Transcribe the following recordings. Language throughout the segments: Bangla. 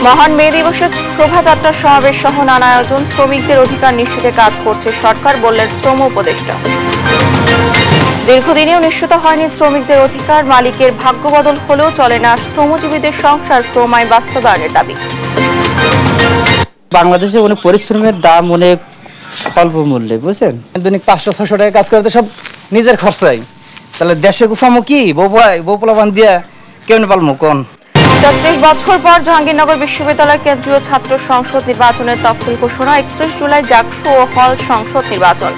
মহান মে দিবসে শোভাযাত্রা সমাবেশ সহ নানা আয়োজন। শ্রমিকদের অধিকার নিশ্চিতে কাজ করছে সরকার, বললেন শ্রম উপদেষ্টা। দীর্ঘদিনেও নিশ্চিত হয়নি শ্রমিকদের অধিকার, মালিকের ভাগ্য বদল হলেও চলে না শ্রমজীবীদের সংসার, শ্রম আইন বাস্তবায়নের দাবি। বাংলাদেশে অনেক পরিশ্রমের দাম অনেক স্বল্প মূল্যে, বুঝছেন, দৈনিক 500-600 টাকা কাজ করতে সব নিজের খরচাই। তাহলে দেশে গুছামো কি বউপলাবান দিয়া কেমন পালমো কোন। ৩৬ বছর পর জাহাঙ্গীরনগর বিশ্ববিদ্যালয় কেন্দ্রীয় ছাত্র সংসদ নির্বাচনের তফসিল ঘোষণা। ৩১ জুলাই জাকসু ও হল সংসদ নির্বাচন।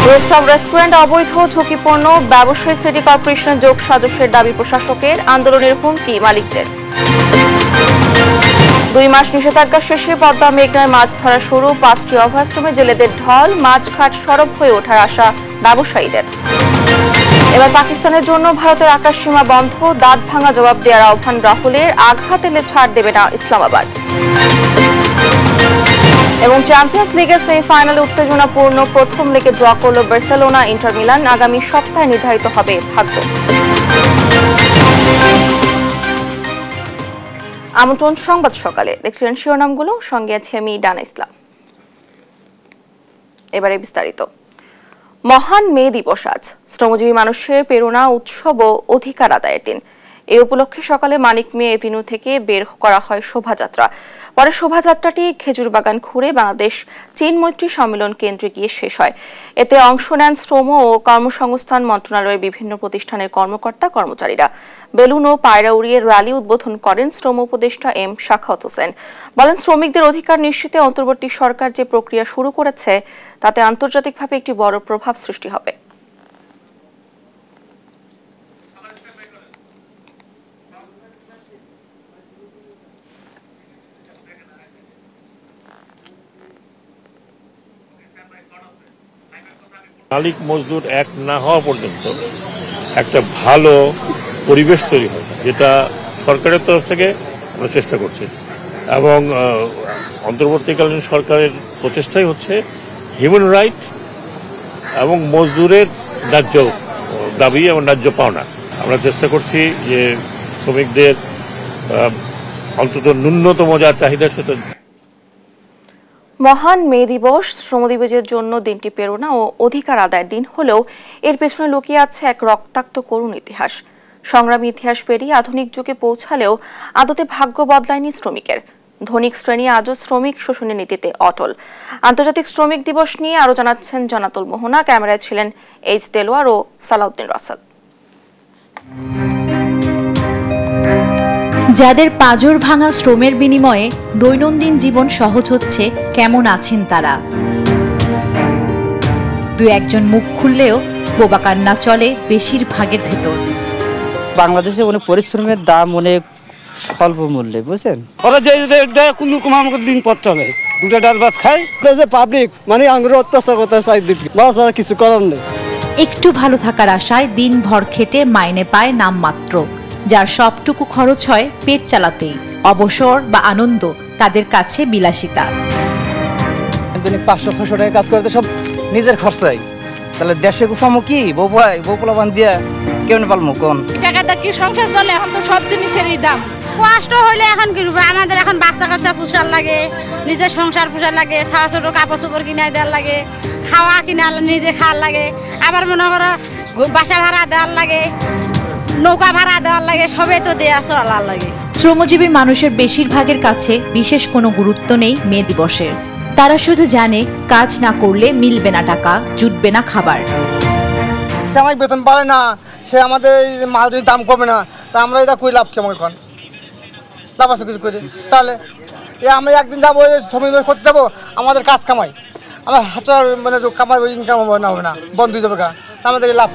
রুফটপ রেস্টুরেন্ট অবৈধ, ঝুঁকিপূর্ণ, ব্যবসায়ী সিটি কর্পোরেশনের যোগ সাজসের দাবি প্রশাসকের, আন্দোলনের হুমকি মালিকদের। 2 মাস নিষেধাজ্ঞা শেষে পদ্মা মেঘনায় মাছ ধরা শুরু। 5টি অভয়াশ্রমে জেলেদের ঢল, মাছঘাট সরব হয়ে ওঠার আশা ব্যবসায়ীদের। এবার পাকিস্তানের জন্য ভারতের আকাশসীমা বন্ধ, দাঁত ভাঙা জবাব দেওয়ার আহ্বান রাহুলের, আঘাত এলে ছাড় দেবে না ইসলামাবাদ। এবং চ্যাম্পিয়ন্স লিগের সেমিফাইনালে উত্তেজনাপূর্ণ প্রথম লেগে ড্র করল বার্সেলোনা ইন্টার মিলান। আগামী সপ্তাহে নির্ধারিত হবে ভাগ্য। আমন্ত্রণ সংবাদ সকালে, দেখছিলেন শিরোনামগুলো, সঙ্গে আছি আমি ডানা ইসলাম। এবারে বিস্তারিত। মহান মে দিবস আজ শ্রমজীবী মানুষের প্রেরণা, উৎসব ও অধিকার আদায়ের দিন। এই উপলক্ষে সকালে মানিক মিয়া এভিনিউ থেকে বের করা হয় শোভাযাত্রা। পরে শোভাযাত্রাটি খেজুর বাগান ঘুরে বাংলাদেশ চীন মৈত্রী সম্মেলন কেন্দ্রে গিয়ে শেষ হয়। এতে অংশ নেন শ্রম ও কর্মসংস্থান মন্ত্রণালয়ের বিভিন্ন প্রতিষ্ঠানের কর্মকর্তা কর্মচারীরা। বেলুন ও পায়রা উড়িয়ে র্যালি উদ্বোধন করেন শ্রম উপদেষ্টা এম শাখাওয়াত হোসেন। বলেন, শ্রমিকদের অধিকার নিশ্চিতে অন্তর্বর্তী সরকার যে প্রক্রিয়া শুরু করেছে তাতে আন্তর্জাতিকভাবে একটি বড় প্রভাব সৃষ্টি হবে। মালিক মজদুর এক না হওয়া পর্যন্ত একটা ভালো পরিবেশ তৈরি হয়, যেটা সরকারের তরফ থেকে আমরা চেষ্টা করছি। এবং অন্তর্বর্তীকালীন সরকারের প্রচেষ্টাই হচ্ছে হিউম্যান রাইট এবং মজদুরের ন্যায্য দাবি এবং ন্যায্য পাওনা। আমরা চেষ্টা করছি যে শ্রমিকদের অন্তত ন্যূনতম যা চাহিদা সেটা। মহান মে দিবস শ্রমদিবসের জন্য দিনটি প্রেরণা ও অধিকার আদায়ের দিন হলেও এর পেছনে লুকিয়ে আছে এক রক্তাক্ত করুণ ইতিহাস। সংগ্রামী ইতিহাস পেরিয়ে আধুনিক যুগে পৌঁছালেও আদতে ভাগ্য বদলায়নি শ্রমিকের। ধনিক শ্রেণী আজও শ্রমিক শোষণের নীতিতে অটল। আন্তর্জাতিক শ্রমিক দিবস নিয়ে আরো জানাচ্ছেন জানাতুল মোহনা। ক্যামেরায় ছিলেন এইচ দেলোয়ার ও সালাউদ্দিন রাসেল। যাদের পাঁজর ভাঙা শ্রমের বিনিময়ে দৈনন্দিন জীবন সহজ হচ্ছে, কেমন আছেন তারা? 2-1 মুখ খুললেও বোবা কান্না চলে বেশিরভাগের ভেতর। বাংলাদেশে অনেক পরিশ্রমের দাম অনেক স্বল্প মূল্যে, বুঝছেন, ওরা যে কোন রকম আমাকে দিন পথ চলে, 2টা ডাল ভাত খাই। পাবলিক মানে আঙ্গুর অত্যাচার করতে চাই, আর কিছু করার নেই। একটু ভালো থাকার আশায় দিনভর খেটে মাইনে পায় নামমাত্র, যার সবটুকু খরচ হয় পেট চালাতেই। অবসর বা আনন্দ তাদের কাছে বিলাসিতা। দৈনিক 500-600 টাকা কাজ করতে সব নিজের খরচাই। তাহলে দেশে গুছামো কি বউপলাবান দিয়া কেমন পালমো কোন। টাকাটা কি সংসার চলে? এখন তো সব জিনিসেরই দাম। কষ্ট হইলে এখন কি আমাদের এখন বাচ্চা কাচ্চা পোষার লাগে, নিজের সংসার পোষার লাগে, ছাড়া ছোট কাপড় চোপড় কিনাই দেওয়ার লাগে, খাওয়া কিনা নিজে খাওয়ার লাগে, আবার মনে করো বাসা ভাড়া দেওয়ার লাগে, নৌকা ভাড়া দেওয়ার লাগে, সবে তো দেয়া চলার লাগে। শ্রমজীবী মানুষের বেশিরভাগের কাছে বিশেষ কোনো গুরুত্ব নেই মে দিবসের। তারা শুধু জানে কাজ না করলে মিলবে না টাকা, জুটবে না খাবার। সে আমাকে বেতন পায় না, সে আমাদের মাল যদি দাম কমে না, তা আমরা এটা করি লাভ কেমন এখন লাভ আছে কিছু করি? তাহলে আমরা একদিন যাবো শ্রমিক করতে যাবো, আমাদের কাজ কামাই, আমার হাজার মানে কামাই ইনকাম হবে না, বন্ধ হয়ে যাবে, আমাদের লাভ।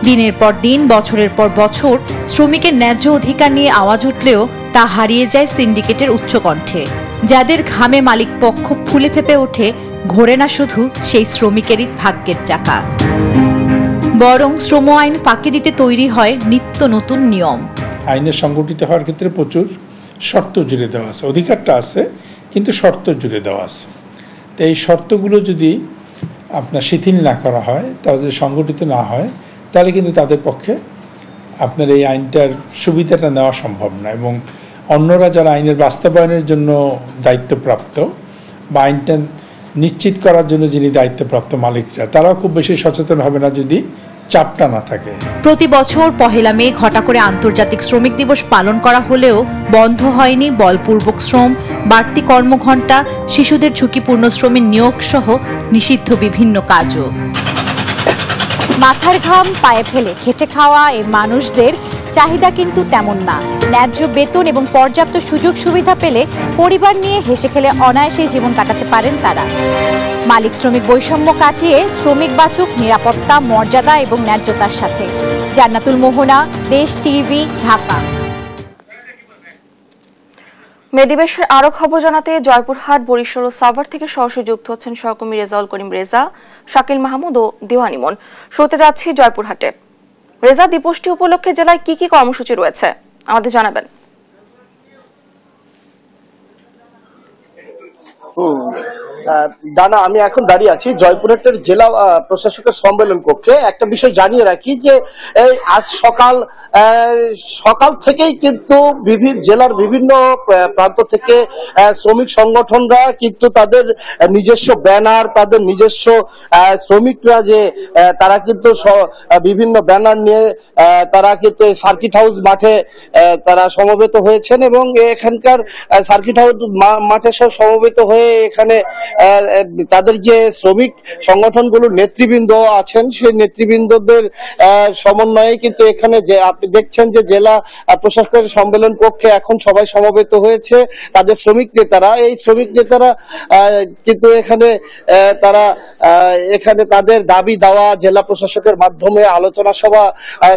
দিনের পর দিন, বছরের পর বছর শ্রমিকের ন্যায্য অধিকার নিয়ে আওয়াজ উঠলেও তা হারিয়ে যায় সিন্ডিকেটের উচ্চকণ্ঠে। যাদের ঘামে মালিক পক্ষ ফুলে ফেপে ওঠে, ঘোরে না শুধু সেই শ্রমিকেরই ভাগ্যের চাকা, বরং শ্রম আইন ফাঁকি দিতে তৈরি হয় নিত্য নতুন নিয়ম। আইনে সংগঠিত হওয়ার ক্ষেত্রে প্রচুর শর্ত জুড়ে দেওয়া আছে, অধিকারটা আছে কিন্তু শর্ত জুড়ে দেওয়া আছে। তো এই শর্তগুলো যদি আপনার শিথিল না করা হয়, তারা যদি সংগঠিত না হয়, তাহলে কিন্তু তাদের পক্ষে আপনার এই আইনটার সুবিধাটা নেওয়া সম্ভব না। এবং অন্যরা যারা আইনের বাস্তবায়নের জন্য দায়িত্বপ্রাপ্ত বা আইনটা নিশ্চিত করার জন্য যিনি দায়িত্বপ্রাপ্ত মালিকরা, তারাও খুব বেশি সচেতন হবে না যদি চাপটা না থাকে। প্রতি বছর 1 মে ঘটা করে আন্তর্জাতিক শ্রমিক দিবস পালন করা হলেও বন্ধ হয়নি বলপূর্বক শ্রম, বাড়তি কর্মঘণ্টা, শিশুদের ঝুঁকিপূর্ণ শ্রমের নিয়োগ সহ নিষিদ্ধ বিভিন্ন কাজও। মাথার ঘাম পায়ে ফেলে খেটে খাওয়া এই মানুষদের চাহিদা কিন্তু তেমন না। ন্যায্য বেতন এবং পর্যাপ্ত সুযোগ সুবিধা পেলে পরিবার নিয়ে হেসে খেলে অনায়াসে জীবন কাটাতে পারেন তারা। মালিক শ্রমিক বৈষম্য কাটিয়ে শ্রমিক বাঁচুক নিরাপত্তা, মর্যাদা এবং ন্যায্যতার সাথে। জান্নাতুল মোহনা, দেশ টিভি, ঢাকা। মে দিবসের আরো খবর জানাতে জয়পুরহাট, বরিশাল ও সাভার থেকে সরাসরি যুক্ত হচ্ছেন সহকর্মী রেজাউল করিম রেজা, শাকিল মাহমুদ ও দেওয়ান ইমন। শুরুতে যাচ্ছি জয়পুরহাটে। রেজা, দিবসটি উপলক্ষে জেলায় কি কি কর্মসূচি রয়েছে আমাদের জানাবেন। ডানা, আমি এখন দাঁড়িয়ে আছি জয়পুরহাটের জেলা প্রশাসকের সম্মেলন কক্ষে। একটা বিষয় জানিয়ে রাখি যে আজ সকাল থেকেই কিন্তু জেলার বিভিন্ন প্রান্ত থেকে শ্রমিক সংগঠনরা কিন্তু তাদের নিজস্ব ব্যানার, তাদের নিজস্ব শ্রমিকরা যে তারা কিন্তু বিভিন্ন ব্যানার নিয়ে তারা কিন্তু সার্কিট হাউস মাঠে তারা সমবেত হয়েছেন এবং এখানকার সার্কিট হাউস মাঠে সব সমবেত হয়ে এখানে তাদের যে শ্রমিক সংগঠনগুলোর নেতৃবৃন্দ আছেন সেই নেতৃবৃন্দদের সমন্বয়ে কিন্তু এখানে যে আপনি দেখছেন যে জেলা প্রশাসকের সম্মেলন কক্ষে এখন সবাই সমবেত হয়েছে তাদের শ্রমিক নেতারা। এই শ্রমিক নেতারা কিন্তু তারা এখানে তাদের দাবি দেওয়া জেলা প্রশাসকের মাধ্যমে আলোচনা সভা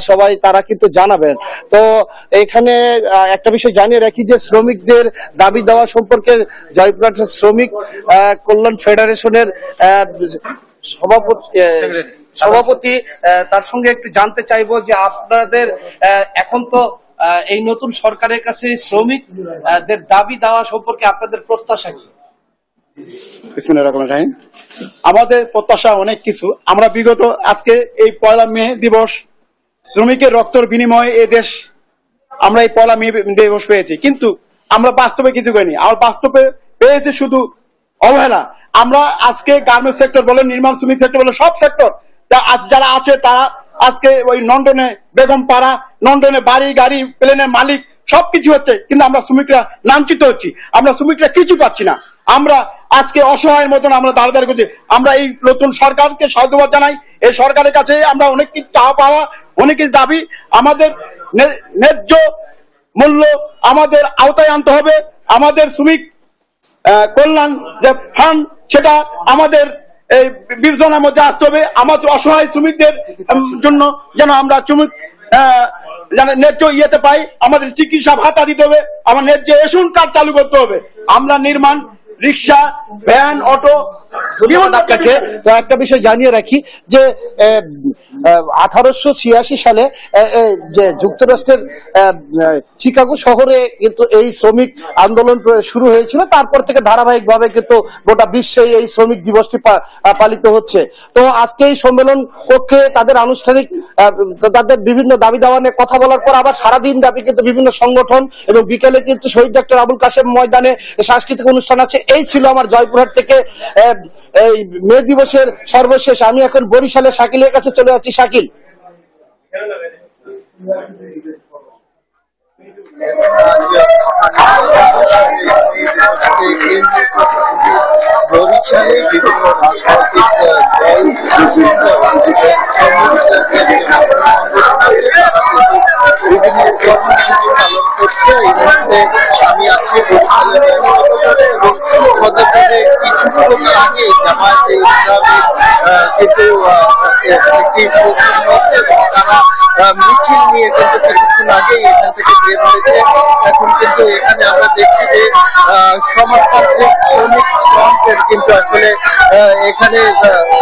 সবাই তারা কিন্তু জানাবেন। তো এখানে একটা বিষয় জানিয়ে রাখি যে শ্রমিকদের দাবি দেওয়া সম্পর্কে জয়পুরহাট শ্রমিক কল্যাণ ফেডারেশনের সভাপতি তার সঙ্গে একটু জানতে চাইবো যে আপনাদের এখন তো এই নতুন সরকারের কাছে শ্রমিকদের দাবি দেওয়া সম্পর্কে আপনাদের প্রত্যাশা কি? আমাদের প্রত্যাশা অনেক কিছু। আমরা বিগত আজকে এই 1 মে দিবস শ্রমিকের রক্তের বিনিময়ে এই দেশ আমরা এই 1 মে দিবস পেয়েছি, কিন্তু আমরা বাস্তবে কিছু করিনি। আমরা বাস্তবে পেয়েছি শুধু অবহেলা। আমরা আজকে গার্মেন্টস সেক্টর বলেন, নির্মাণ শ্রমিক সেক্টর বলেন, সব সেক্টর যারা আছে তারা আজকে ওই লন্ডনে বেগম পাড়া, লন্ডনে বাড়ি গাড়ি প্লেনের মালিক সবকিছু হচ্ছে, কিন্তু আমরা শ্রমিকরা লাঞ্ছিত হচ্ছি, আমরা শ্রমিকরা কিছু পাচ্ছি না। আমরা আজকে অসহায়ের মতন আমরা দাঁড়াদাঁড়ি করছি। আমরা এই নতুন সরকারকে সাধুবাদ জানাই। এই সরকারের কাছে আমরা অনেক কিছু চাওয়া পাওয়া, অনেক কিছু দাবি, আমাদের ন্যায্য মূল্য আমাদের আওতায় আনতে হবে। আমাদের শ্রমিক কল্যাণ যে ফান্ড সেটা আমাদের এই বিবেচনার মধ্যে আসতে হবে। আমাদের অসহায় শ্রমিকদের জন্য যেন আমরা শ্রমিক ন্যায্য ইয়েতে পাই। আমাদের চিকিৎসা ভাতা দিতে হবে, আমার ন্যায্য রেশন কার্ড চালু করতে হবে। আমরা নির্মাণ, রিক্সা, ভ্যান, অটো আপনাকে একটা বিষয় জানিয়ে রাখি যে 1886 সালে যে যুক্তরাষ্ট্রের শিকাগো শহরে কিন্তু এই শ্রমিক আন্দোলন শুরু হয়েছিল। তারপর থেকে ধারাবাহিকভাবে কিন্তু গোটা বিশ্বে এই শ্রমিক দিবসটি পালিত হচ্ছে। তো আজকে এই সম্মেলন কক্ষে তাদের আনুষ্ঠানিক তাদের বিভিন্ন দাবি দাওয়া নিয়ে কথা বলার পর আবার সারাদিন ব্যাপী কিন্তু বিভিন্ন সংগঠন এবং বিকেলে কিন্তু শহীদ ডক্টর আবুল কাসেম ময়দানে সাংস্কৃতিক অনুষ্ঠান আছে। এই ছিল আমার জয়পুরহাট থেকে এই মে দিবসের সর্বশেষ। আমি এখন বরিশালে শাকিলের কাছে চলে যাচ্ছি। শাকিল, বরিশালে বিভিন্ন রাজনৈতিক বিভিন্ন কর্মসূচি পালন করছে। এই মুহূর্তে আমি আছি বরিশালের এবং সদরপুরে কিছুক্ষণ আগে জামায়াতে ইসলামী কিন্তু একটি প্রোগ্রাম হচ্ছে এবং তারা মিছিল নিয়ে কিন্তু কিছুক্ষণ আগে এখান থেকে বের হয়েছে। এখন কিন্তু এখানে আমরা দেখছি যে সমাজতান্ত্রিক শ্রমিক ফ্রন্টের কিন্তু আসলে এখানে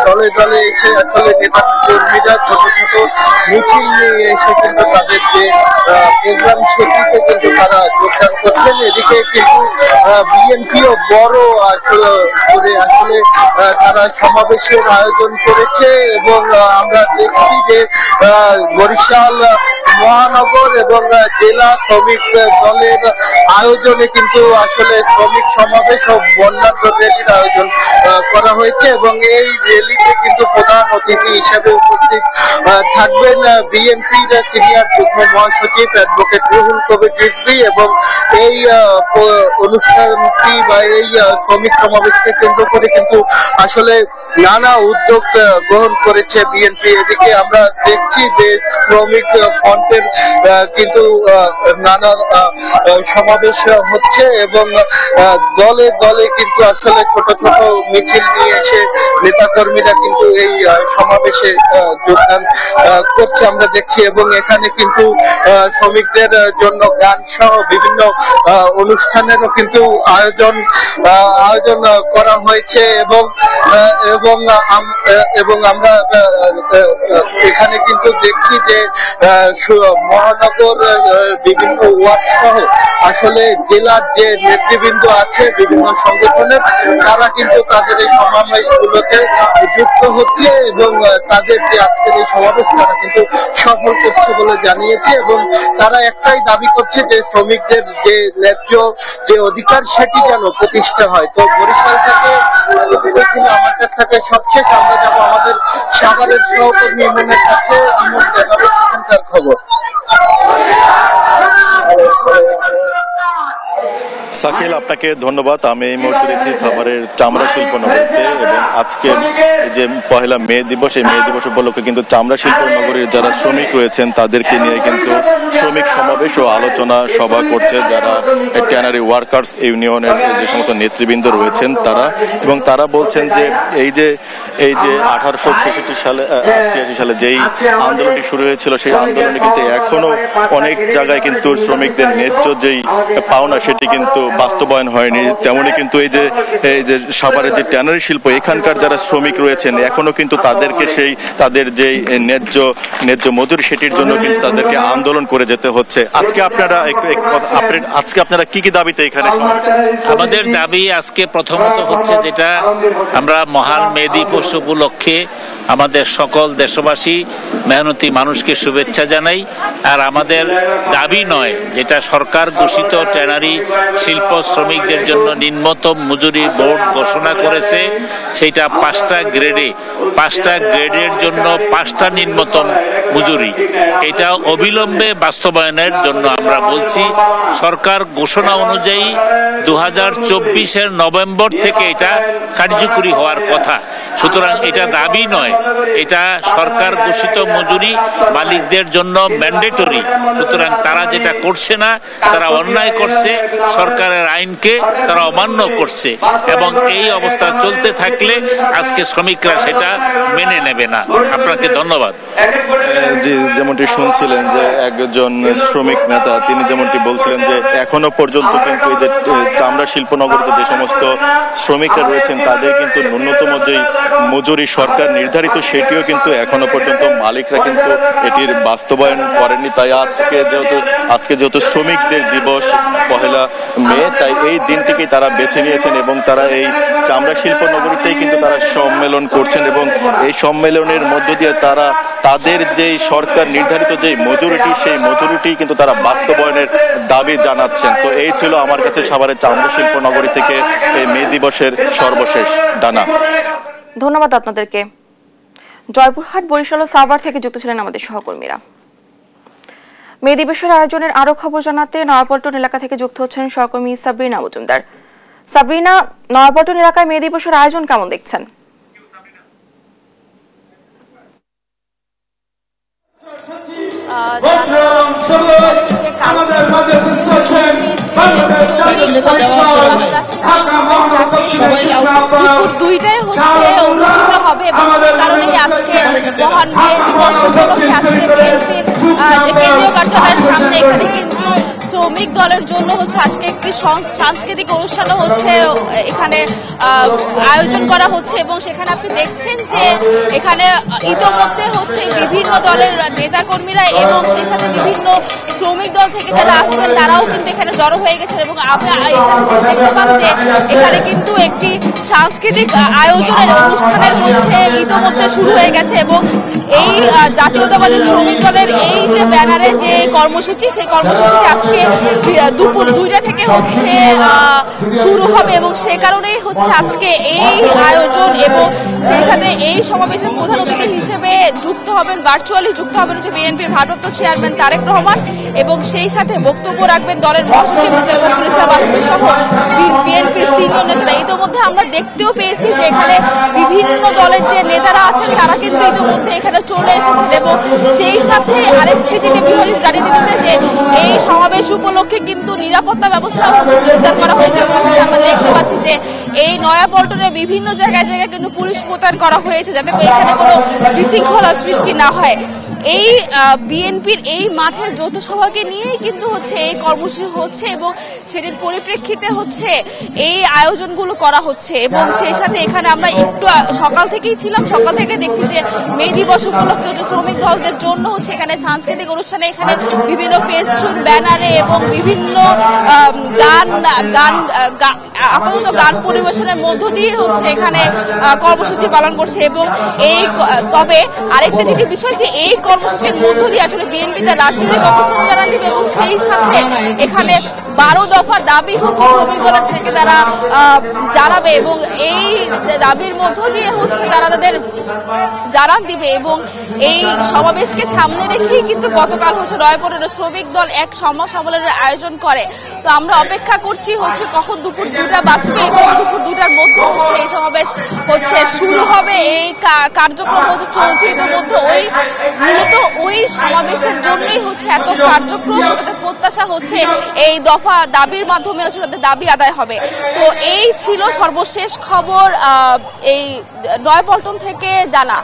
দলে দলে এসে আসলে নেতা কর্মীরা ছোট ছোট মিছিল নিয়ে এসে কিন্তু তাদের যে প্রোগ্রাম সেটিতে কিন্তু তারা যোগদান করছেন। এদিকে কিন্তু বিএনপিও বড় করে আসলে তারা সমাবেশের আয়োজন করেছে এবং আমরা দেখছি যে বরিশাল মহানগর এবং জেলা শ্রমিক দলের আয়োজনে কিন্তু আসলে শ্রমিক সমাবেশ ও বর্ণাঢ্য র্যালির আয়োজন করা হয়েছে এবং এই র্যালিতে কিন্তু প্রধান অতিথি হিসেবে উপস্থিত থাকবেন বিএনপির সিনিয়র যুগ্ম মহাসচিব অ্যাডভোকেট রুহুল কবির রিজভী এবং এই অনুষ্ঠানটি বা এই শ্রমিক সমাবেশকে কেন্দ্র করে কিন্তু আসলে নানা উদ্যোগ গ্রহণ করেছে বিএনপি। এদিকে আমরা দেখছি যে শ্রমিক ফ্রন্টের কিন্তু নানা সমাবেশ হচ্ছে এবং দলে দলে কিন্তু আসলে ছোট ছোট মিছিল নিয়ে এসে নেতাকর্মীরা কিন্তু এই সমাবেশে যোগদান করছে আমরা দেখছি এবং এখানে কিন্তু শ্রমিকদের জন্য গান সহ বিভিন্ন অনুষ্ঠানেরও কিন্তু আয়োজন করা হয়েছে এবং আমরা এখানে কিন্তু দেখছি যে মহানগর বিভিন্ন ওয়ার্ড সহ আসলে জেলার যে নেতৃবৃন্দ আছে বিভিন্ন সংগঠনের তারা কিন্তু তাদের এই সমাবেশগুলোতে যুক্ত হচ্ছে এবং তাদের যে আজকের এই সমাবেশ তারা কিন্তু সফল করছে বলে জানিয়েছে এবং তারা একটাই দাবি করছে যে শ্রমিকদের যে ন্যায্য যে অধিকার সেটি যেন প্রতিষ্ঠা হয়। তো বরিশাল থেকে আমার কাছ থেকে সবশেষ আমরা যাবো আমাদের সাভারের সহকর্মী ইমনের কাছে। ইমন দেখাবে সেখানকার খবর। শাকিল, আপনাকে ধন্যবাদ। আমি এই মুহূর্তে রয়েছি সাভারের চামড়া শিল্প নগরীতে এবং আজকে যে পহেলা মে দিবস, এই মে দিবস উপলক্ষে কিন্তু চামড়া শিল্প নগরীর যারা শ্রমিক রয়েছেন তাদেরকে নিয়ে কিন্তু শ্রমিক সমাবেশ ও আলোচনা সভা করছে যারা ট্যানারি ওয়ার্কার্স ইউনিয়নের যে সমস্ত নেতৃবৃন্দ রয়েছেন তারা, এবং তারা বলছেন যে এই যে 1886 সালে যেই আন্দোলনটি শুরু হয়েছিল সেই আন্দোলনে কিন্তু এখনো অনেক জায়গায় কিন্তু শ্রমিকদের ন্যায্য যেই পাওনা সেটি কিন্তু বাস্তবায়ন হয়নি। তেমনি কিন্তু এই যে সাভারের যে ট্যানারি শিল্প এখানকার যারা শ্রমিক রয়েছেন এখনো কিন্তু তাদেরকে তাদের যে ন্যায্য মজুরি সেটির জন্য কিন্তু তাদেরকে আন্দোলন করে যেতে হচ্ছে। আজকে আপনারা কি কি দাবিতে এখানে? আমাদের দাবি আজকে প্রথমত হচ্ছে যেটা আমরা মহান মে দিবস উপলক্ষে আমাদের সকল দেশবাসী মেহনতি মানুষকে শুভেচ্ছা জানাই। আর আমাদের দাবি নয়, যেটা সরকার ঘোষিত ট্যানারি শিল্প শ্রমিকদের জন্য নিম্নতম মজুরি বোর্ড ঘোষণা করেছে, সেইটা 5টা গ্রেডের জন্য 5টা নিম্নতম মজুরি, এটা অবিলম্বে বাস্তবায়নের জন্য আমরা বলছি। সরকার ঘোষণা অনুযায়ী 2024-এর নভেম্বর থেকে এটা কার্যকরী হওয়ার কথা। সুতরাং এটা দাবি নয়, এটা সরকার ঘোষিত মজুরি মালিকদের জন্য ম্যান্ডেটরি। সুতরাং তারা যেটা করছে না, তারা অন্যায় করছে, সরকারের আইনকে তারা অমান্য করছে এবং এই অবস্থা চলতে থাকলে আজকে শ্রমিকরা সেটা মেনে নেবে না। আপনাকে ধন্যবাদ। জি, যেমনটি শুনছিলেন যে একজন শ্রমিক নেতা তিনি যেমনটি বলছিলেন যে এখনো পর্যন্ত কিন্তু এই যে চামড়া শিল্পনগরীতে যে সমস্ত শ্রমিকরা রয়েছেন তাদের কিন্তু ন্যূনতম যেই মজুরি সরকার নির্ধারিত সেটিও কিন্তু এখনো পর্যন্ত মালিকরা কিন্তু এটির বাস্তবায়ন করেননি। তাই আজকে যেহেতু শ্রমিকদের দিবস পহেলা মে, তাই এই দিনটিকে তারা বেছে নিয়েছেন এবং তারা এই চামড়া শিল্প নগরীতেই কিন্তু তারা সম্মেলন করছেন এবং এই সম্মেলনের মধ্য দিয়ে তারা তাদের যেই সরকার নির্ধারিত যে মজুরিটি সেই মজুরিটি কিন্তু তারা বাস্তবায়নের দাবি জানাচ্ছেন। তো এই ছিল আমার কাছে সাভারের চামড়া শিল্প নগরী থেকে এই মে দিবসের সর্বশেষ ডানা। ধন্যবাদ আপনাদেরকে। জয়পুরহাট, বরিশাল ও সাভার থেকে যুক্ত ছিলেন আমাদের সহকর্মীরা। মে দিবসের আয়োজনের আরো খবর জানাতে নয়াপল্টন এলাকা থেকে যুক্ত হচ্ছেন সহকর্মী সাবরিনা মজুমদার। সাবরিনা, নয়াপল্টন এলাকায় মে দিবসের আয়োজন কেমন দেখছেন? দুইটাই হচ্ছে অনুষ্ঠিত হবে এবং সে কারণেই আজকে মহান মে দিবস উপলক্ষে আজকে বিএনপির যে কেন্দ্রীয় কার্যালয়ের সামনে এখানে কিন্তু শ্রমিক দলের জন্য হচ্ছে আজকে একটি সাংস্কৃতিক অনুষ্ঠানও হচ্ছে এখানে আয়োজন করা হচ্ছে এবং সেখানে আপনি দেখছেন যে এখানে ইতোমধ্যে হচ্ছে বিভিন্ন দলের নেতাকর্মীরা এবং সেই সাথে বিভিন্ন শ্রমিক দল থেকে যারা আসবেন তারাও কিন্তু এখানে জড়ো হয়ে গেছেন এবং আমরা এখানে দেখতে পাচ্ছি যে এখানে কিন্তু একটি সাংস্কৃতিক আয়োজনের অনুষ্ঠানের হচ্ছে ইতোমধ্যে শুরু হয়ে গেছে এবং এই জাতীয়তাবাদী শ্রমিক দলের এই যে ব্যানারে যে কর্মসূচি, সেই কর্মসূচি আজকে দুপুর 2টা থেকে হচ্ছে শুরু হবে এবং সে কারণেই হচ্ছে আজকে এই আয়োজন। এবং সেই সাথে এই সমাবেশের প্রধান অতিথি হিসেবে যুক্ত হবেন, ভার্চুয়ালি যুক্ত হবেন হচ্ছে বিএনপির ভারপ্রাপ্ত চেয়ারম্যান তারেক রহমান এবং সেই সাথে বক্তব্য রাখবেন দলের মহাসচিব ফখরুল ইসলাম আলমগীর সহ বিএনপির সিনিয়র নেতারা। ইতিমধ্যে আমরা দেখতেও পেয়েছি যে এখানে বিভিন্ন দলের যে নেতারা আছেন তারা কিন্তু ইতিমধ্যে এখানে চলে এসেছেন এবং সেই সাথে আরেকটি যেটি বিষয় জানিয়ে দিতে চাই যে এই সমাবেশ উপলক্ষে কিন্তু নিরাপত্তা ব্যবস্থা জোরদার করা হয়েছে। আমরা দেখতে পাচ্ছি যে এই নয়াপল্টনে বিভিন্ন জায়গায় জায়গায় কিন্তু পুলিশ মোতায়েন করা হয়েছে যাতে এখানে কোনো বিশৃঙ্খলা সৃষ্টি না হয়। এই বিএনপির এই মাঠের যৌথ সভাকে নিয়েই কিন্তু হচ্ছে এই কর্মসূচি হচ্ছে এবং সেটির পরিপ্রেক্ষিতে হচ্ছে এই আয়োজনগুলো করা হচ্ছে। এবং সেই সাথে এখানে আমরা একটু সকাল থেকেই ছিলাম, সকাল থেকে দেখছি যে মে দিবস উপলক্ষে হচ্ছে শ্রমিক দলদের জন্য হচ্ছে এখানে সাংস্কৃতিক অনুষ্ঠানে এখানে বিভিন্ন ফেস্টুন ব্যানারে এবং বিভিন্ন আপাতত গান পরিবেশনের মধ্য দিয়ে হচ্ছে এখানে কর্মসূচি পালন করছে। এবং এই তবে আরেকটা যেটি বিষয় যে এই কর্মসূচির মধ্য দিয়ে আসলে বিএনপি তার রাজনৈতিক অবস্থান জানান দিবে এবং সেই সাথে এখানে 12 দফা দাবি হচ্ছে শ্রমিক দলের থেকে তারা জানাবে এবং এই দাবির মধ্য দিয়ে হচ্ছে তারা তাদের জানান দিবে। এবং এই সমাবেশকে সামনে রেখেই কিন্তু গতকাল হচ্ছে নয়াপল্টনে শ্রমিক দল এক সম্মেলনের আয়োজন করে। তো আমরা অপেক্ষা করছি হচ্ছে কখন দুপুর 2টা বাজবে এবং দুপুর 2টার মধ্যে হচ্ছে এই সমাবেশ হচ্ছে শুরু হবে। এই কার্যক্রম হচ্ছে চলছে ইতিমধ্যে মূলত ওই সমাবেশের জন্যই হচ্ছে এত কার্যক্রম, তাদের প্রত্যাশা হচ্ছে এই দফা দাবির মাধ্যমে হচ্ছে তাদের দাবি আদায় হবে। তো এই ছিল সর্বশেষ খবর এই নয়াপল্টন থেকে জানা।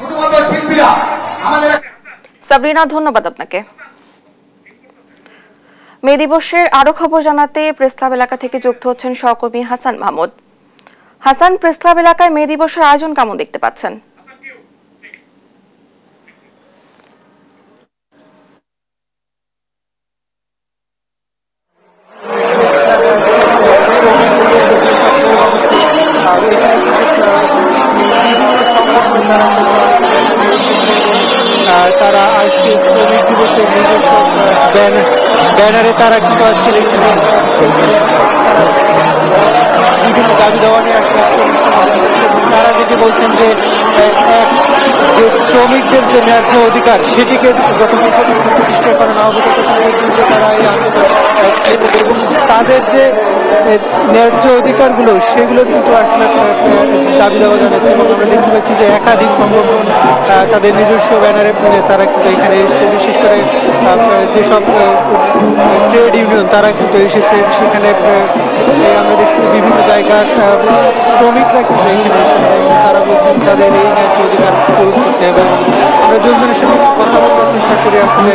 সাবরিনা, ধন্যবাদ আপনাকে। মে দিবসের আরো খবর জানাতে প্রেস ক্লাব এলাকা থেকে যুক্ত হচ্ছেন সহকর্মী হাসান মাহমুদ। হাসান, প্রেস ক্লাব এলাকায় মে দিবসের আয়োজন কেমন দেখতে পাচ্ছেন? তারা আজকে শ্রমিক দিবসের নিজস্ব ব্যানারে তারা কিন্তু আজকে লিখেছিলেন বিভিন্ন দাবি দেওয়া নিয়ে আসলে তারা যেটি বলছেন যে শ্রমিকদের যে ন্যায্য অধিকার সেটিকে যতক্ষণ প্রতিষ্ঠা করা না হবে ততক্ষণ তারা এই আন্দোলন এবং তাদের যে ন্যায্য অধিকারগুলো সেগুলো কিন্তু আসলে দাবি দেওয়া জানাচ্ছে। এবং আমরা দেখতে পাচ্ছি যে একাধিক সংগঠন তাদের নিজস্ব ব্যানারে তারা কিন্তু এখানে এসেছে, বিশেষ করে যেসব ট্রেড ইউনিয়ন তারা কিন্তু এসেছে। সেখানে আমরা দেখছি বিভিন্ন জায়গার শ্রমিকরা কিন্তু এখানে এসেছে এবং তারা বলছেন তাদের এই ন্যায্য অধিকার পূরণ করতে হবে। আমরা দুজনের সাথে কথা বলার চেষ্টা করি আসলে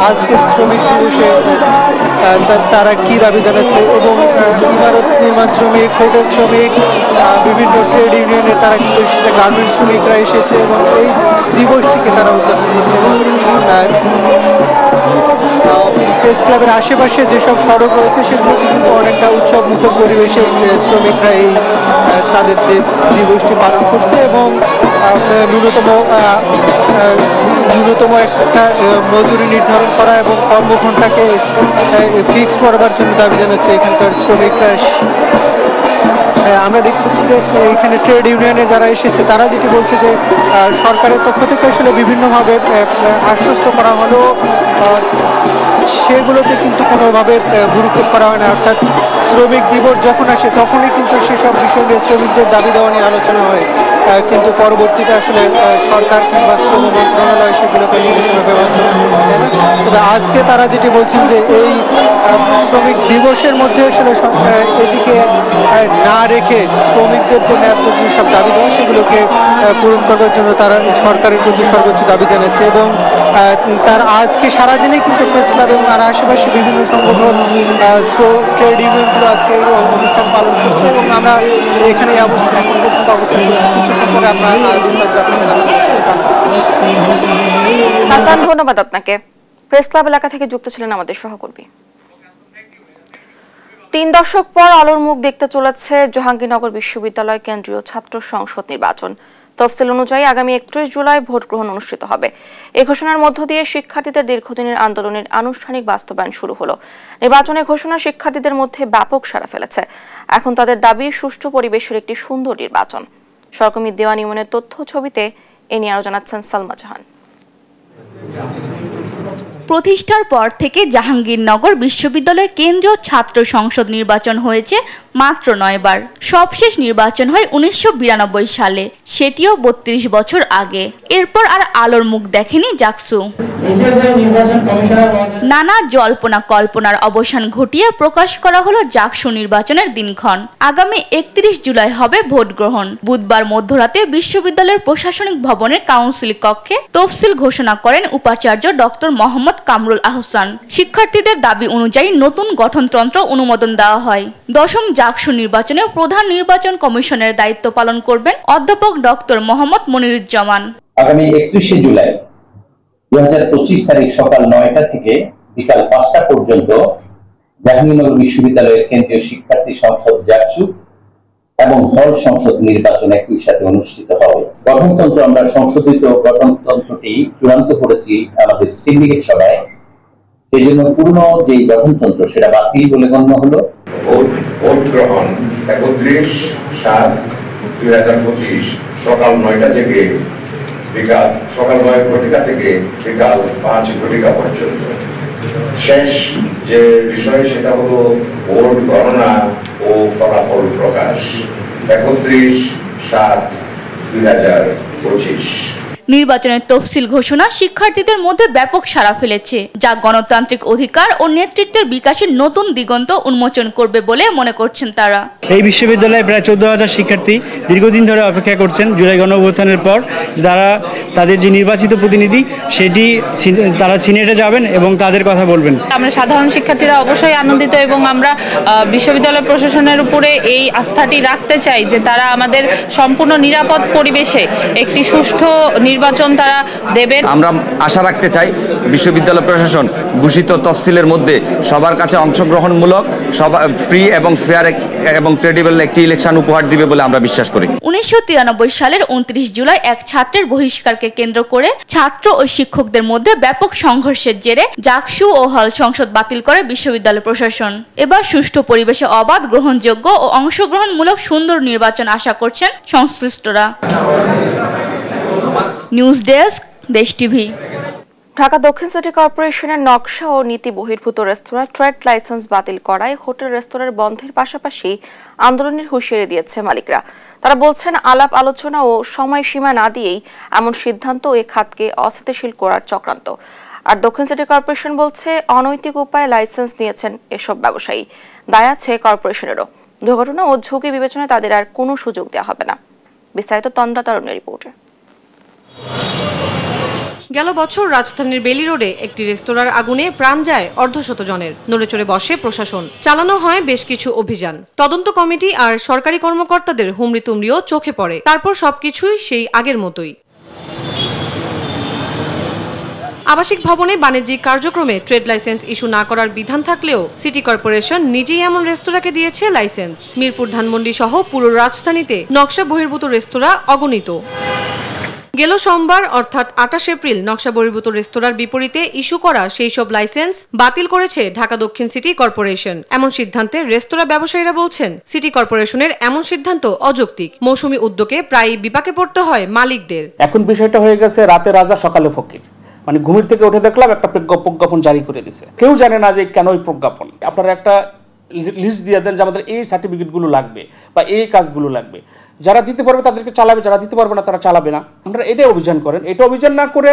আজকের শ্রমিক দিবসে তারা কি দাবি জানাচ্ছে এবং ইমারত নির্মাণ শ্রমিক, হোটেল শ্রমিক, বিভিন্ন ট্রেড ইউনিয়নে তারা কিন্তু এসেছে, গার্মেন্টস শ্রমিকরা এসেছে এবং এই দিবসটিকে তারা উদযাপন করছে। এবং প্রেস ক্লাবের আশেপাশে যেসব সড়ক রয়েছে সেগুলোতে কিন্তু অনেকটা উৎসব মুখর পরিবেশে শ্রমিকরা এই তাদের যে দিবসটি পালন করছে এবং ন্যূনতম একটা মজুরি নির্ধারণ করা এবং কর্মঘণ্টাকে ফিক্সড করবার জন্য দাবি জানাচ্ছে এখানকার শ্রমিকরা। আমরা দেখতে পাচ্ছি যে এখানে ট্রেড ইউনিয়নে যারা এসেছে তারা যেটি বলছে যে সরকারের পক্ষ থেকে আসলে বিভিন্নভাবে আশ্বস্ত করা হলেও সেগুলোতে কিন্তু কোনোভাবে ভূরুক্ষেপ করা হয় না। অর্থাৎ শ্রমিক দিবস যখন আসে তখনই কিন্তু সেসব বিষয় নিয়ে শ্রমিকদের দাবি দেওয়া নিয়ে আলোচনা হয়, কিন্তু পরবর্তীতে আসলে সরকার কিংবা শ্রম মন্ত্রণালয় সেগুলোকে ব্যবস্থা করছে না। তবে আজকে তারা যেটি বলছেন যে এই শ্রমিক দিবসের মধ্যে আসলে এটিকে না রেখে শ্রমিকদের যে ন্যায্য যেসব দাবি দেওয়া সেগুলোকে পূরণ করবার জন্য তারা সরকারের প্রতি সর্বোচ্চ দাবি জানাচ্ছে। এবং তার আজকে সারাদিনে কিন্তু প্রেস ক্লাব এবং আর আশেপাশে বিভিন্ন সংগঠন ট্রেড ইউনিয়নগুলো আজকে এই অনুষ্ঠান পালন করছে এবং আমরা এখানে এখন পর্যন্ত অবস্থান করছি। কিছুক্ষণ পরে আমরা বিস্তারিত আপনাকে জানাবো। হাসান, ধন্যবাদ আপনাকে। প্রেস ক্লাব এলাকা থেকে যুক্ত ছিলেন আমাদের সহকর্মী। 3 দশক পর আলোর মুখ দেখতে চলেছে জাহাঙ্গীরনগর বিশ্ববিদ্যালয় কেন্দ্রীয় ছাত্র সংসদ নির্বাচন। তফসিল অনুযায়ী আগামী 31 জুলাই ভোট গ্রহণ অনুষ্ঠিত হবে। এই ঘোষণার মধ্য দিয়ে শিক্ষার্থীদের দীর্ঘদিনের আন্দোলনের আনুষ্ঠানিক বাস্তবায়ন শুরু হলো। নির্বাচনের ঘোষণা শিক্ষার্থীদের মধ্যে ব্যাপক সাড়া ফেলেছে। এখন তাদের দাবি সুষ্ঠু পরিবেশের একটি সুন্দর নির্বাচন। সরকারি দেওয়ান ইউনিয়নের তথ্য ছবিতে এ নিয়ে আরো জানাচ্ছেন সালমা জাহান। প্রতিষ্ঠার পর থেকে জাহাঙ্গীরনগর বিশ্ববিদ্যালয় কেন্দ্রীয় ছাত্র সংসদ নির্বাচন হয়েছে মাত্র 9 বার। সবশেষ নির্বাচন হয় 1992 সালে, সেটিও 32 বছর আগে। এরপর আর আলোর মুখ দেখেনি জাকসু। নানা জল্পনা কল্পনার অবসান ঘটিয়ে প্রকাশ করা হলো জাকসু নির্বাচনের দিনক্ষণ। আগামী 31 জুলাই হবে ভোট গ্রহণ। বুধবার মধ্যরাতে বিশ্ববিদ্যালয়ের প্রশাসনিক ভবনের কাউন্সিল কক্ষে তফসিল ঘোষণা করেন উপাচার্য ডক্টর মোহাম্মদ কামরুল আহসান। শিক্ষার্থীদের দাবি অনুযায়ী নতুন গঠনতন্ত্র অনুমোদন দেওয়া হয়। দশম জাকসু নির্বাচনে প্রধান নির্বাচন কমিশনের দায়িত্ব পালন করবেন অধ্যাপক ডক্টর মোহাম্মদ মনিরুজ্জামান। আগামী 31 জুলাই 2025 তারিখ সকাল 9টা থেকে বিকাল 5টা পর্যন্ত জাহাঙ্গীরনগর বিশ্ববিদ্যালয়ের কেন্দ্রীয় শিক্ষার্থী সংসদ জাকসু এবং হল সংসদ নির্বাচন একই সাথে অনুষ্ঠিত হবে। গঠনতন্ত্র আমরা সংশোধিত গঠনতন্ত্রটি চূড়ান্ত করেছি আমাদের সিন্ডিকেট সভায়। সেই জন্য পুরনো যে গঠনতন্ত্র সেটা বাতিল বলে গণ্য হলো। ভোট গ্রহণ 31/7/2025 সকাল 9টা থেকে বিকাল 9 থেকে বিকাল 5 পর্যন্ত। শেষ যে বিষয় সেটা হলো ভোট গণনা ও ফলাফল প্রকাশ 31/7/2025। নির্বাচনের তফসিল ঘোষণা শিক্ষার্থীদের মধ্যে ব্যাপক সাড়া ফেলেছে, যা গণতান্ত্রিক অধিকার ও নেতৃত্বের বিকাশের নতুন দিগন্ত উন্মোচন করবে বলে মনে করছেন তারা। এই বিশ্ববিদ্যালয়ে প্রায় 14,000 শিক্ষার্থী দীর্ঘদিন ধরে অপেক্ষা করছেন জুলাই গণঅভ্যুত্থানের পর তারা তাদের যে নির্বাচিত প্রতিনিধি সেটি তারা সিনেটে যাবেন এবং তাদের কথা বলবেন। আমরা সাধারণ শিক্ষার্থীরা অবশ্যই আনন্দিত এবং আমরা বিশ্ববিদ্যালয় প্রশাসনের উপরে এই আস্থাটি রাখতে চাই যে তারা আমাদের সম্পূর্ণ নিরাপদ পরিবেশে একটি সুষ্ঠু নির্বাচন তারা দেবেন। আমরা আশা রাখতে চাই বিশ্ববিদ্যালয় প্রশাসন ঘোষিত তফসিলের মধ্যে সবার কাছে অংশগ্রহণমূলক, ফ্রি এবং ফেয়ার এবং ক্রেডিবল একটি ইলেকশন উপহার দিবে বলে আমরা বিশ্বাস করি। 1993 সালের 29 জুলাই এক ছাত্রের বহিষ্কারকে কেন্দ্র করে ছাত্র ও শিক্ষকদের মধ্যে ব্যাপক সংঘর্ষের জেরে জাকসু ও হল সংসদ বাতিল করে বিশ্ববিদ্যালয় প্রশাসন। এবার সুষ্ঠু পরিবেশে অবাধ, গ্রহণযোগ্য ও অংশগ্রহণমূলক সুন্দর নির্বাচন আশা করছেন সংশ্লিষ্টরা। নিউজ ডেস্ক, দেশ টিভি। ঢাকা দক্ষিণ সিটি কর্পোরেশনের নকশা ও নীতি বহির্ভূত রেস্তোরাঁ ট্রেড লাইসেন্স বাতিল করায় হোটেল রেস্তোরাঁর বন্ধের পাশাপাশি আন্দোলনের হুঁশিয়ারি দিয়েছে মালিকরা। তারা বলছেন, আলাপ আলোচনা ও সময়সীমা না দিয়েই এমন সিদ্ধান্ত এই খাতকে অস্থিতিশীল করার চক্রান্ত। আর দক্ষিণ সিটি কর্পোরেশন বলছে, অনৈতিক উপায়ে লাইসেন্স নিয়েছেন এসব ব্যবসায়ী। দায় আছে কর্পোরেশনেরও। দুর্ঘটনা ও ঝুঁকি বিবেচনায় তাদের আর কোনো সুযোগ দেওয়া হবে না। বিস্তারিত তন্দ্রা তারুণ্যের রিপোর্টে। গেল বছর রাজধানীর বেলি রোডে একটি রেস্তোরাঁর আগুনে প্রাণ যায় অর্ধশত জনের। নড়ে চড়ে বসে প্রশাসন, চালানো হয় বেশ কিছু অভিযান। তদন্ত কমিটি আর সরকারি কর্মকর্তাদের হুমড়ি তুমড়িও চোখে পড়ে। তারপর সবকিছুই সেই আগের মতোই। আবাসিক ভবনে বাণিজ্যিক কার্যক্রমে ট্রেড লাইসেন্স ইস্যু না করার বিধান থাকলেও সিটি কর্পোরেশন নিজেই এমন রেস্তোরাঁকে দিয়েছে লাইসেন্স। মিরপুর, ধানমন্ডি সহ পুরো রাজধানীতে নকশা বহির্ভূত রেস্তোরাঁ অগণিত। গেল সোমবার অর্থাৎ 28 এপ্রিল নকশা বহির্ভূত রেস্তোরাঁর বিপরীতে ইস্যু করা সেই সব লাইসেন্স বাতিল করেছে ঢাকা দক্ষিণ সিটি কর্পোরেশন। এমন সিদ্ধান্তে রেস্তোরাঁ ব্যবসায়ীরা বলছেন, সিটি কর্পোরেশনের এমন সিদ্ধান্ত অযৌক্তিক। মৌসুমী উদ্যোগে প্রায় বিপাকে পড়তে হয় মালিকদের। এখন বিষয়টা হয়ে গেছে রাতে রাজা সকালে ফকির। মানে ঘুমের থেকে উঠে দেখলাম একটা প্রজ্ঞাপন জারি করে দিছে। কেউ জানে না যে কেন এই প্রজ্ঞাপন। আপনারা একটা লিস্ট দিয়ে দেন যে আমাদের এই সার্টিফিকেটগুলো লাগবে বা এই কাজগুলো লাগবে। যারা দিতে পারবে তাদেরকে চালাবে, যারা দিতে পারবে না তারা চালাবে না। আপনারা এটাই অভিযান করেন। এটা অভিযান না করে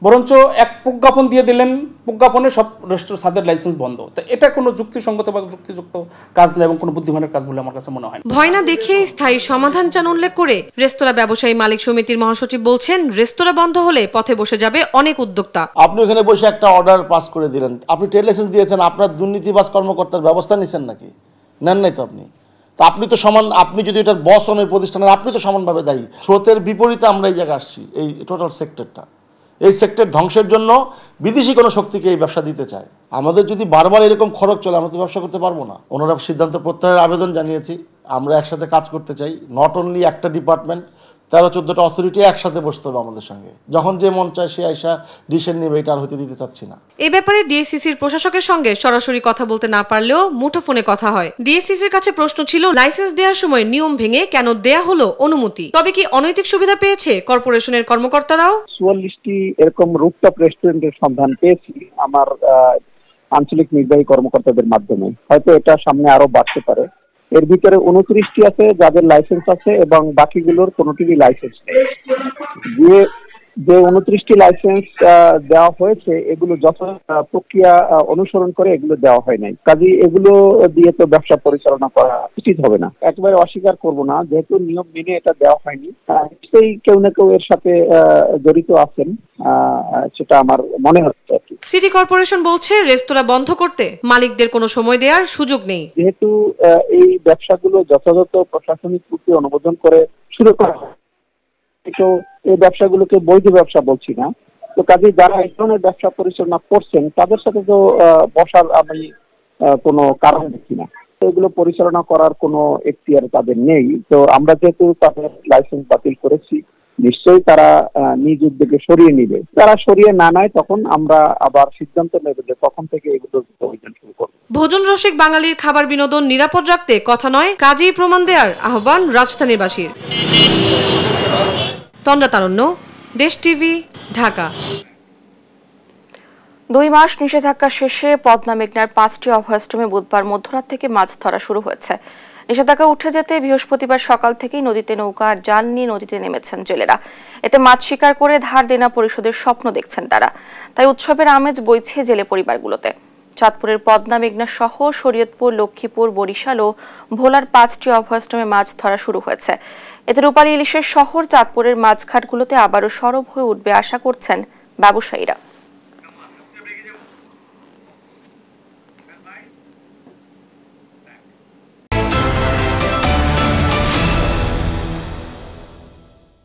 বরঞ্চ এক প্রজ্ঞাপন দিয়ে দিলেন, প্রজ্ঞাপনে সব রেস্টোরেন্ট সাদের লাইসেন্স বন্ধ। তো এটা কোনো যুক্তিসঙ্গত বা যুক্তিযুক্ত কাজ না এবং কোনো বুদ্ধিমানের কাজ বলে আমার কাছে মনে হয়। ভয় না দেখে স্থায়ী সমাধান চান উল্লেখ করে রেস্তোরাঁ ব্যবসায়ী মালিক সমিতির মহাসচিব বলছেন, রেস্তোরাঁ বন্ধ হলে পথে বসে যাবে অনেক উদ্যোক্তা। আপনি ওখানে বসে একটা অর্ডার পাস করে দিলেন, আপনি ট্রেড লাইসেন্স দিয়েছেন, আপনার দুর্নীতিবাজ কর্মকর্তার ব্যবস্থা নিছেন নাকি? নেন নাই তো আপনি। তো আপনি তো সমান, আপনি যদি এটার বস হন ওই প্রতিষ্ঠানের, আপনি তো সমানভাবে দায়ী। স্রোতের বিপরীতে আমরা এই জায়গায় আসছি। এই টোটাল সেক্টরটা, এই সেক্টর ধ্বংসের জন্য বিদেশি কোনো শক্তিকে এই ব্যবসা দিতে চায়। আমাদের যদি বারবার এরকম খরচ চলে, আমরা তো ব্যবসা করতে পারবো না। ওনারা সিদ্ধান্ত প্রত্যাহারের আবেদন জানিয়েছি। আমরা একসাথে কাজ করতে চাই। নট অনলি একটা ডিপার্টমেন্ট, 13-14টা অথরিটি একসাথে বসতে হবে আমাদের সঙ্গে। যখন যে মন চায় সে আইসা ডিসিশন নেবে, এটা আর হতে দিতে চাচ্ছি না। এই ব্যাপারে ডিএসসিসির প্রশাসকের সঙ্গে সরাসরি কথা বলতে না পারলেও মুঠোফোনে কথা হয়। ডিএসসিসির কাছে প্রশ্ন ছিল লাইসেন্স দেওয়ার সময় নিয়ম ভেঙে কেন দেয়া হলো অনুমতি, তবে কি অনৈতিক সুবিধা পেয়েছে কর্পোরেশনের কর্মকর্তারাও? 44টি এরকম রুফটপ রেস্টুরেন্টের সন্ধান পেয়েছি আমার আঞ্চলিক নির্বাহী কর্মকর্তাদের মাধ্যমে। হয়তো এটা সামনে আরো বাড়তে পারে। এর ভিতরে 29টি আছে যাদের লাইসেন্স আছে এবং বাকিগুলোর কোনোটিরই লাইসেন্স নেই। যে 29টি লাইসেন্স দেওয়া হয়েছে এগুলো যত প্রক্রিয়া অনুসরণ করে এগুলো দেওয়া হয় নাই। কাজে এগুলো দিয়ে তো ব্যবসা পরিচালনা করা উচিত হবে না। একেবারে অস্বীকার করব না, যেহেতু নিয়ম মেনে এটা দেওয়া হয়নি, নিশ্চয়ই কেউ না কেউ এর সাথে জড়িত আছেন, সেটা আমার মনে হচ্ছে। সিটি কর্পোরেশন বলছে রেস্তোরাঁ বন্ধ করতে মালিকদের কোনো সময় দেওয়ার সুযোগ নেই। যেহেতু এই ব্যবসাগুলো যথাযথ প্রশাসনিক ত্রুটি অনুমোদন করে শুরু করা হয়, তো এই ব্যবসাগুলোকে বৈধ ব্যবসা বলছি না। তো কাজে যারা এই ধরনের ব্যবসা পরিচালনা করছেন তাদের সাথে তো বসার আমি কোনো কারণ দেখি না। এগুলো পরিচালনা করার কোনো এখতিয়ার তাদের নেই। তো আমরা যেহেতু তাদের লাইসেন্স বাতিল করেছি, নিশ্চয়ই তারা নিজ উদ্যোগে সরিয়ে নিবে। যারা সরিয়ে না নেয় তখন আমরা আবার সিদ্ধান্ত নেব যে তখন থেকে এগুলো অভিযান শুরু করব। ভোজন রসিক বাঙালির খাবার বিনোদন নিরাপদ রাখতে কথা নয়, কাজেই প্রমাণ দেওয়ার আহ্বান রাজধানীবাসীর। তন্দ্রা তারণ্য, দেশ টিভি, ঢাকা। 2 মাস নিষেধাজ্ঞা শেষে পদ্মা মেঘনার 5টি অভয়াশ্রমে বুধবার মধ্যরাত থেকে মাছ ধরা শুরু হয়েছে। নিষেধাজ্ঞা উঠে যেতে বৃহস্পতিবার সকাল থেকেই নদীতে নৌকা আর জাল নিয়ে নদীতে নেমেছেন জেলেরা। এতে মাছ শিকার করে ধার দেনা পরিশোধের স্বপ্ন দেখছেন তারা। তাই উৎসবের আমেজ বইছে জেলে পরিবারগুলোতে। চাঁদপুরের পদ্মা মেঘনা সহ শরীয়তপুর, লক্ষ্মীপুর, বরিশাল ও ভোলার 5টি অভয়াশ্রমে মাছ ধরা শুরু হয়েছে। এতে রূপালী ইলিশের শহর চাঁদপুরের মাছঘাটগুলোতে আবারও সরব হয়ে উঠবে আশা করছেন ব্যবসায়ীরা।